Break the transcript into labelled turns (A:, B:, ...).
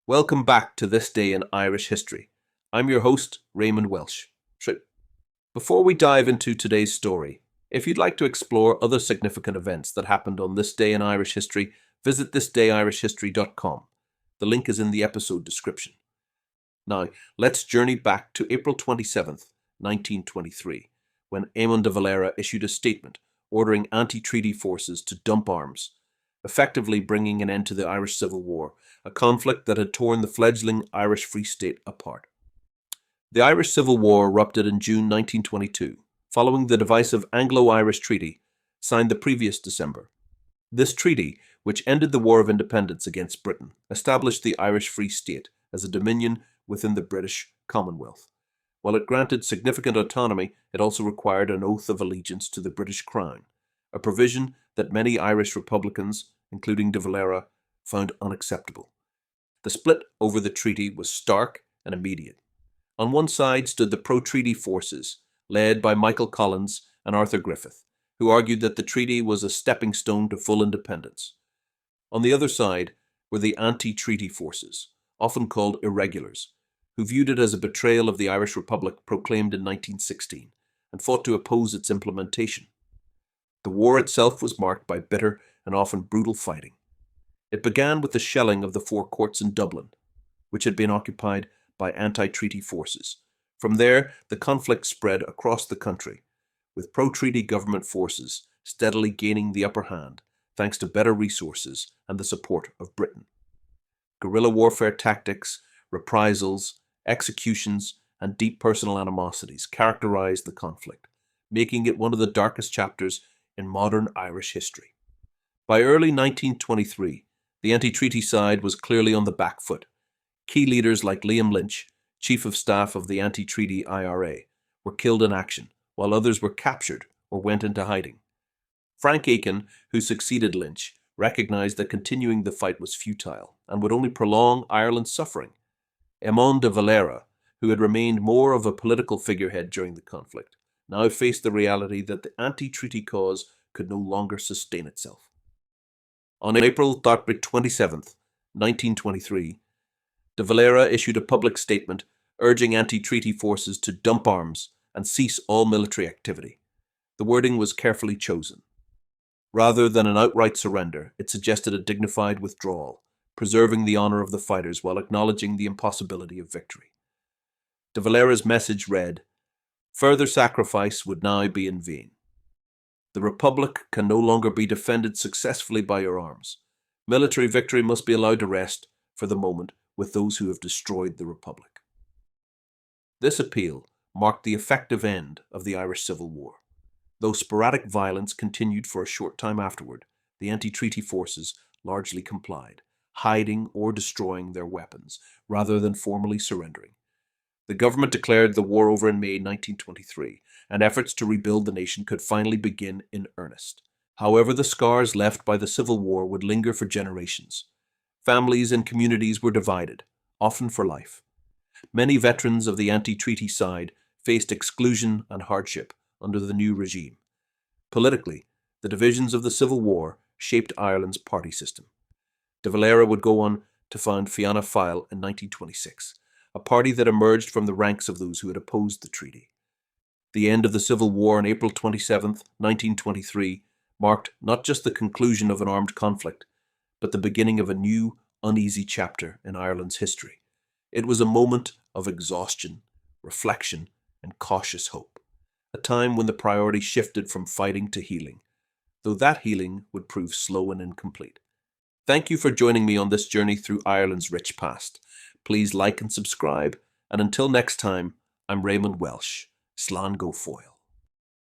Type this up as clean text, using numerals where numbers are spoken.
A: Welcome back to This Day in Irish History. I'm your host, Raymond Welsh. Before we dive into today's story, if you'd like to explore other significant events that happened on this day in Irish history, visit thisdayirishhistory.com. The link is in the episode description. Now, let's journey back to April 27th, 1923, when Éamon de Valera issued a statement ordering anti-treaty forces to dump arms, effectively bringing an end to the Irish Civil War, a conflict that had torn the fledgling Irish Free State apart. The Irish Civil War erupted in June 1922, following the divisive Anglo-Irish Treaty, signed the previous December. This treaty, which ended the War of Independence against Britain, established the Irish Free State as a dominion within the British Commonwealth. While it granted significant autonomy, it also required an oath of allegiance to the British Crown, a provision that many Irish Republicans, including de Valera, found unacceptable. The split over the treaty was stark and immediate. On one side stood the pro-treaty forces, led by Michael Collins and Arthur Griffith, who argued that the treaty was a stepping stone to full independence. On the other side were the anti-treaty forces, often called irregulars, who viewed it as a betrayal of the Irish Republic proclaimed in 1916 and fought to oppose its implementation. The war itself was marked by bitter and often brutal fighting. It began with the shelling of the four courts in Dublin, which had been occupied by anti-treaty forces. From there, the conflict spread across the country, with pro-treaty government forces steadily gaining the upper hand thanks to better resources and the support of Britain. Guerrilla warfare tactics, reprisals, executions, and deep personal animosities characterized the conflict, making it one of the darkest chapters in modern Irish history. By early 1923, the anti-treaty side was clearly on the back foot. Key leaders like Liam Lynch, Chief of Staff of the anti-treaty IRA, were killed in action, while others were captured or went into hiding. Frank Aiken, who succeeded Lynch, recognized that continuing the fight was futile and would only prolong Ireland's suffering. Éamon de Valera, who had remained more of a political figurehead during the conflict, now faced the reality that the anti-treaty cause could no longer sustain itself. On April 27th, 1923, de Valera issued a public statement urging anti-treaty forces to dump arms and cease all military activity. The wording was carefully chosen. Rather than an outright surrender, it suggested a dignified withdrawal, preserving the honor of the fighters while acknowledging the impossibility of victory. De Valera's message read, "Further sacrifice would now be in vain. The Republic can no longer be defended successfully by your arms. Military victory must be allowed to rest, for the moment, with those who have destroyed the Republic." This appeal marked the effective end of the Irish Civil War. Though sporadic violence continued for a short time afterward, the anti-treaty forces largely complied, hiding or destroying their weapons, rather than formally surrendering. The government declared the war over in May 1923, and efforts to rebuild the nation could finally begin in earnest. However, the scars left by the Civil War would linger for generations. Families and communities were divided, often for life. Many veterans of the anti-treaty side faced exclusion and hardship under the new regime. Politically, the divisions of the Civil War shaped Ireland's party system. De Valera would go on to found Fianna Fáil in 1926, a party that emerged from the ranks of those who had opposed the treaty. The end of the Civil War on April 27, 1923, marked not just the conclusion of an armed conflict, but the beginning of a new, uneasy chapter in Ireland's history. It was a moment of exhaustion, reflection, and cautious hope, a time when the priority shifted from fighting to healing, though that healing would prove slow and incomplete. Thank you for joining me on this journey through Ireland's rich past. Please like and subscribe, and until next time, I'm Raymond Welsh. Slán go Foil.